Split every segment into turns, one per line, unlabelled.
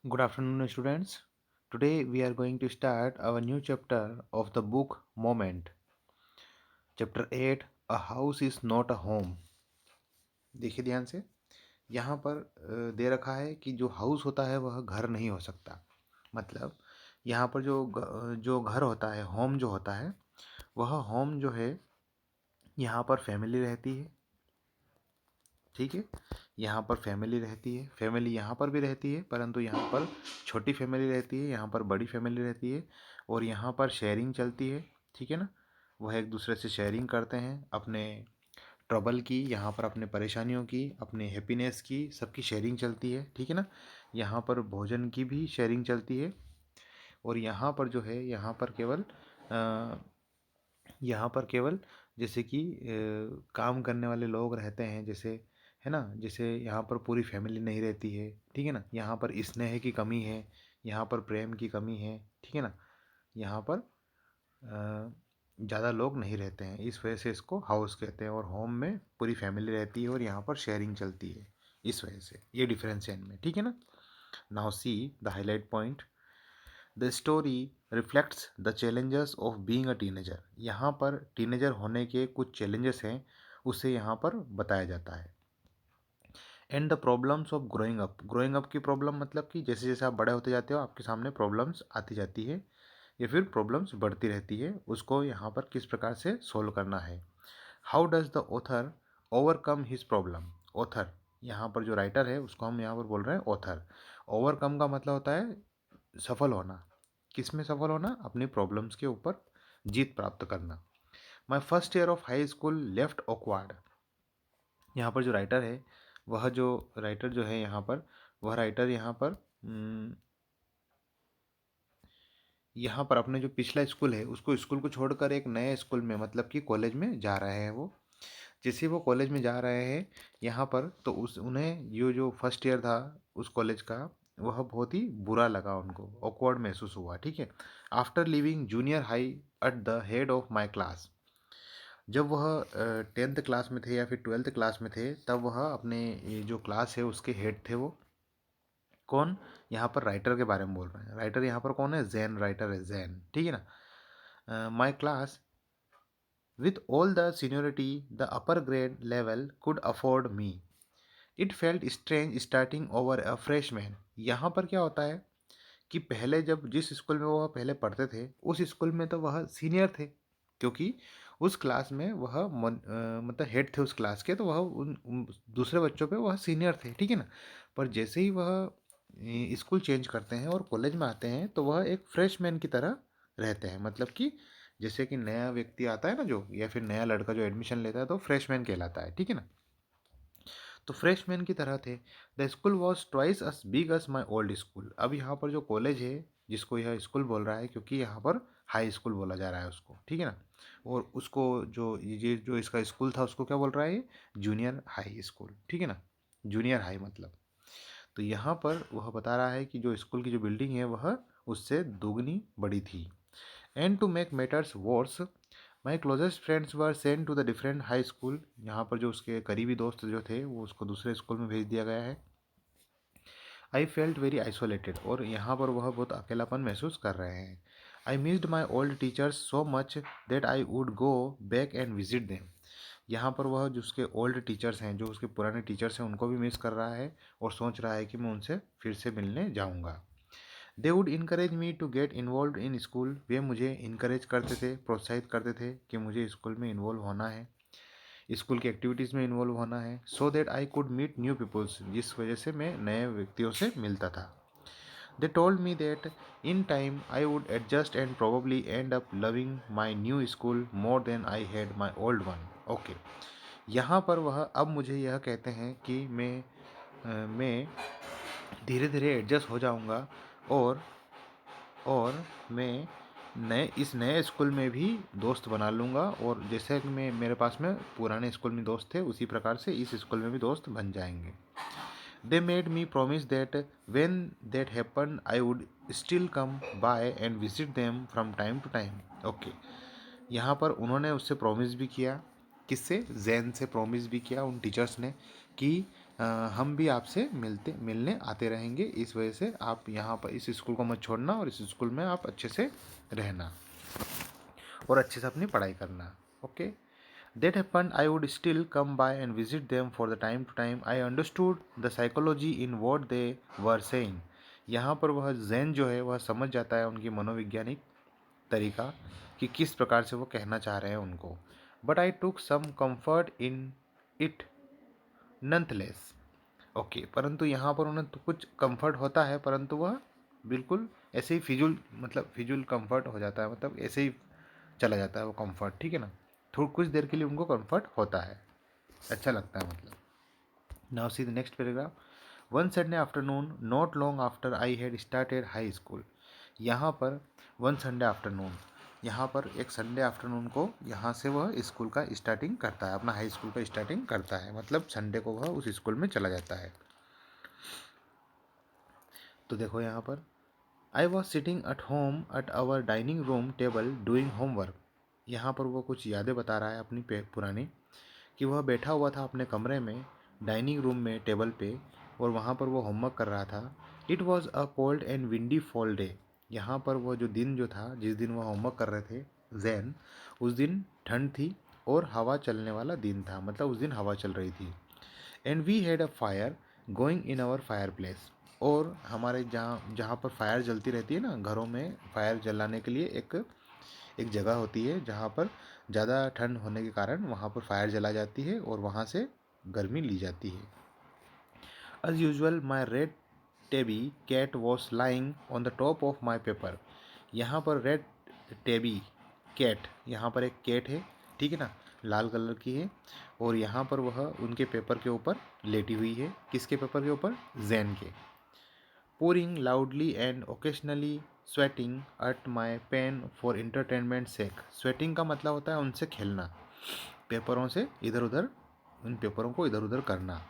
Good afternoon, students. Today we are going to start our new chapter of the book Moment. Chapter 8, A House is Not a Home. देखिए ध्यान से, यहाँ पर दे रखा है कि जो हाउस होता है वह घर नहीं हो सकता। मतलब यहाँ पर जो घर होता है, होम जो होता है, वह होम जो है, यहाँ पर फैमिली रहती है। ठीक है, यहाँ पर फैमिली रहती है, फैमिली यहाँ पर भी रहती है, परंतु यहाँ पर छोटी फैमिली रहती है, यहाँ पर बड़ी फैमिली रहती है, और यहाँ पर शेयरिंग चलती है। ठीक है ना, वह एक दूसरे से शेयरिंग करते हैं अपने ट्रबल की, यहाँ पर अपने परेशानियों की, अपने हैप्पीनेस की, सबकी शेयरिंग चलती है। ठीक है ना, यहाँ पर भोजन की भी शेयरिंग चलती है। और यहाँ पर जो है, यहाँ पर केवल जैसे कि काम करने वाले लोग रहते हैं, जैसे, है ना, जैसे यहाँ पर पूरी फैमिली नहीं रहती है। ठीक है ना, यहाँ पर स्नेह की कमी है, यहाँ पर प्रेम की कमी है। ठीक है ना, यहाँ पर ज़्यादा लोग नहीं रहते हैं, इस वजह से इसको हाउस कहते हैं। और होम में पूरी फैमिली रहती है और यहाँ पर शेयरिंग चलती है, इस वजह से ये डिफरेंस है इनमें। ठीक है ना, now see the highlight point. The story reflects the challenges of being a teenager. यहाँ पर टीनेजर होने के कुछ चैलेंजेस हैं, उसे यहाँ पर बताया जाता है। And the problems of growing up. Growing up की प्रॉब्लम मतलब कि जैसे जैसे आप बड़े होते जाते हो, आपके सामने प्रॉब्लम्स आती जाती है या फिर प्रॉब्लम्स बढ़ती रहती है, उसको यहाँ पर किस प्रकार से सोल्व करना है। How does the author overcome his problem. Author, यहाँ पर जो राइटर है उसको हम यहाँ पर बोल रहे हैं ऑथर। ओवरकम का मतलब होता है सफल होना। किस में सफल होना? अपनी प्रॉब्लम्स के ऊपर जीत प्राप्त करना। My first year of high school left awkward. यहाँ पर जो राइटर है, वह जो राइटर जो है यहाँ पर, वह राइटर यहाँ पर अपने जो पिछला स्कूल है, उसको स्कूल को छोड़कर एक नए स्कूल में, मतलब कि कॉलेज में जा रहे हैं वो। जैसे वो कॉलेज में जा रहे हैं यहाँ पर, तो उस उन्हें जो जो फर्स्ट ईयर था उस कॉलेज का, वह बहुत ही बुरा लगा, उनको ऑकवर्ड महसूस हुआ। ठीक है, after living junior high at the head of my class. जब वह 10th क्लास में थे या फिर 12th क्लास में थे, तब वह अपने ये जो क्लास है उसके हेड थे वो। कौन? यहाँ पर राइटर के बारे में बोल रहे हैं। राइटर यहाँ पर कौन है? जैन राइटर है, जैन। ठीक है ना, my class with all the seniority the upper grade level could afford me. It felt strange starting over a freshman. यहाँ पर क्या होता है कि पहले जब जिस स्कूल में वह पहले पढ़ते थे, उस स्कूल में तो वह सीनियर थे, क्योंकि उस क्लास में वह मतलब हेड थे उस क्लास के, तो वह उन दूसरे बच्चों पे वह सीनियर थे। ठीक है ना, पर जैसे ही वह स्कूल चेंज करते हैं और कॉलेज में आते हैं, तो वह एक फ्रेशमैन की तरह रहते हैं। मतलब कि जैसे कि नया व्यक्ति आता है ना, जो, या फिर नया लड़का जो एडमिशन लेता है, तो फ्रेशमैन कहलाता है। ठीक है ना, तो फ्रेशमैन की तरह थे। The school was twice us big us my old school. अब यहाँ पर जो कॉलेज है, जिसको यह स्कूल बोल रहा है, क्योंकि यहाँ पर हाई स्कूल बोला जा रहा है उसको। ठीक है ना, और उसको जो ये जो इसका स्कूल था उसको क्या बोल रहा है ये? Junior high school. ठीक है ना, जूनियर हाई मतलब। तो यहाँ पर वह बता रहा है कि जो स्कूल की जो बिल्डिंग है वह उससे दोगुनी बड़ी थी। And to make matters worse, my closest friends were sent to the different high school. यहाँ पर जो उसके करीबी दोस्त जो थे, वो उसको दूसरे स्कूल में भेज दिया गया है। आई फेल्ट वेरी आइसोलेटेड, और यहाँ पर वह बहुत अकेलापन महसूस कर रहे हैं। I missed my old teachers so much that I would go back and visit them. यहाँ पर वह जो उसके ओल्ड टीचर्स हैं, जो उसके पुराने टीचर्स हैं, उनको भी मिस कर रहा है और सोच रहा है कि मैं उनसे फिर से मिलने जाऊँगा। They would encourage me to get involve in school. वे मुझे इनकरेज करते थे, प्रोत्साहित करते थे कि मुझे स्कूल में इन्वॉल्व होना है, स्कूल की एक्टिविटीज़ में इन्वॉल्व होना है। So that I could meet new peoples, जिस वजह से मैं नए व्यक्तियों से मिलता था। They told me that in time I would adjust and probably end up loving my new school more than I had my old one. Okay, यहाँ पर वह अब मुझे यह कहते हैं कि मैं धीरे धीरे एडजस्ट हो जाऊँगा, और मैं इस नए स्कूल में भी दोस्त बना लूँगा, और जैसे कि मैं मेरे पास में पुराने स्कूल में दोस्त थे, उसी प्रकार से इस स्कूल में भी दोस्त बन जाएंगे। They made me promise that when that happen I would still come by and visit them from time to time. Okay, यहाँ पर उन्होंने उससे प्रॉमिस भी किया। किससे? जैन से प्रॉमिस भी किया उन टीचर्स ने, कि हम भी आपसे मिलने आते रहेंगे, इस वजह से आप यहाँ पर इस स्कूल को मत छोड़ना और इस स्कूल में आप अच्छे से रहना और अच्छे से अपनी पढ़ाई करना। Okay, that happened, I would still come by and visit them for the time to time. I understood the psychology in what they were saying. यहाँ पर वह जैन जो है वह समझ जाता है उनकी मनोवैज्ञानिक तरीका कि किस प्रकार से वो कहना चाह रहे हैं उनको। But I took some comfort in it nonetheless. Okay, परंतु यहाँ पर उन्हें तो कुछ कंफर्ट होता है, परंतु वह बिल्कुल ऐसे ही फिजूल, मतलब फिजूल कंफर्ट हो जाता है, मतलब ऐसे ही चला जाता है वो कंफर्ट, ठीक है ना। थोड़ी कुछ देर के लिए उनको कंफर्ट होता है, अच्छा लगता है मतलब। Now see the next paragraph. One Sunday afternoon not long after I had started high school. यहाँ पर वन संडे आफ्टरनून, यहाँ पर एक संडे आफ्टरनून को यहाँ से वह स्कूल का स्टार्टिंग करता है, अपना हाई स्कूल का स्टार्टिंग करता है, मतलब संडे को वह उस स्कूल में चला जाता है। तो देखो यहाँ पर, I was sitting at home at our dining room table doing homework. यहाँ पर वो कुछ यादें बता रहा है अपनी पुरानी, कि वह बैठा हुआ था अपने कमरे में डाइनिंग रूम में टेबल पे और वहाँ पर वो होमवर्क कर रहा था। It was a cold and windy fall day. यहाँ पर वो जो दिन जो था जिस दिन वह होमवर्क कर रहे थे जैन, उस दिन ठंड थी और हवा चलने वाला दिन था, मतलब उस दिन हवा चल रही थी। And we had a fire going in our fire place. और हमारे जहाँ जहाँ पर फायर जलती रहती है ना, घरों में फायर जलाने के लिए एक एक जगह होती है जहाँ पर ज़्यादा ठंड होने के कारण वहाँ पर फायर जला जाती है और वहाँ से गर्मी ली जाती है। As usual my red tabby cat was lying on the top of my paper. यहाँ पर रेड टेबी कैट, यहाँ पर एक कैट है, ठीक है ना, लाल कलर की है और यहाँ पर वह उनके पेपर के ऊपर लेटी हुई है। किसके पेपर के ऊपर? जैन के। pouring loudly and occasionally sweating at my pen for entertainment sake। sweating का मतलब होता है उनसे खेलना, पेपरों से इधर उधर, उन पेपरों को इधर उधर करना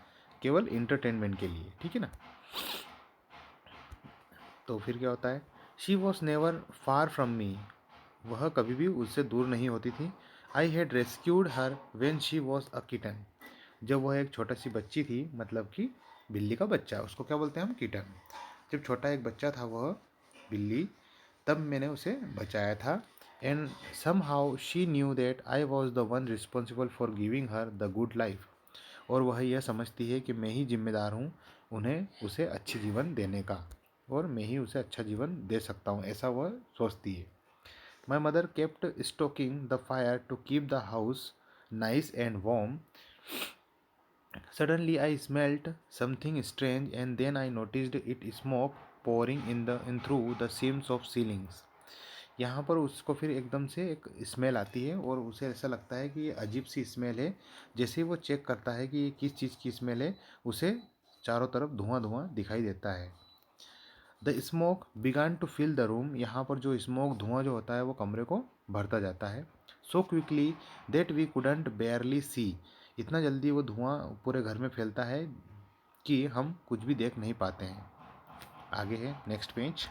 केवल इंटरटेनमेंट के लिए, ठीक है ना। तो फिर क्या होता है, she was never far from me, वह कभी भी उससे दूर नहीं होती थी। I had rescued her when she was a kitten, जब वह एक छोटा सी बच्ची थी, मतलब कि बिल्ली का बच्चा, उसको क्या बोलते हैं हम? किटन। जब छोटा एक बच्चा था वह बिल्ली, तब मैंने उसे बचाया था। And somehow she knew that I was the one responsible for giving her the good life. और वह यह समझती है कि मैं ही जिम्मेदार हूँ उन्हें उसे अच्छी जीवन देने का, और मैं ही उसे अच्छा जीवन दे सकता हूँ, ऐसा वह सोचती है। My mother kept stoking the fire to keep the house nice and warm. Suddenly I smelt something strange and then I noticed it smoke pouring in through the seams of ceilings। यहाँ पर उसको फिर एकदम से एक smell आती है और उसे ऐसा लगता है कि ये अजीब सी स्मेल है। जैसे ही वो चेक करता है कि ये किस चीज़ की स्मेल है, उसे चारों तरफ धुआं धुआं दिखाई देता है। The smoke began to fill the room. यहाँ पर जो स्मोक धुआं जो होता है वो कमरे को भरता जाता है। So quickly that we couldn't barely see. इतना जल्दी वो धुआं पूरे घर में फैलता है कि हम कुछ भी देख नहीं पाते हैं। आगे है नेक्स्ट पेज।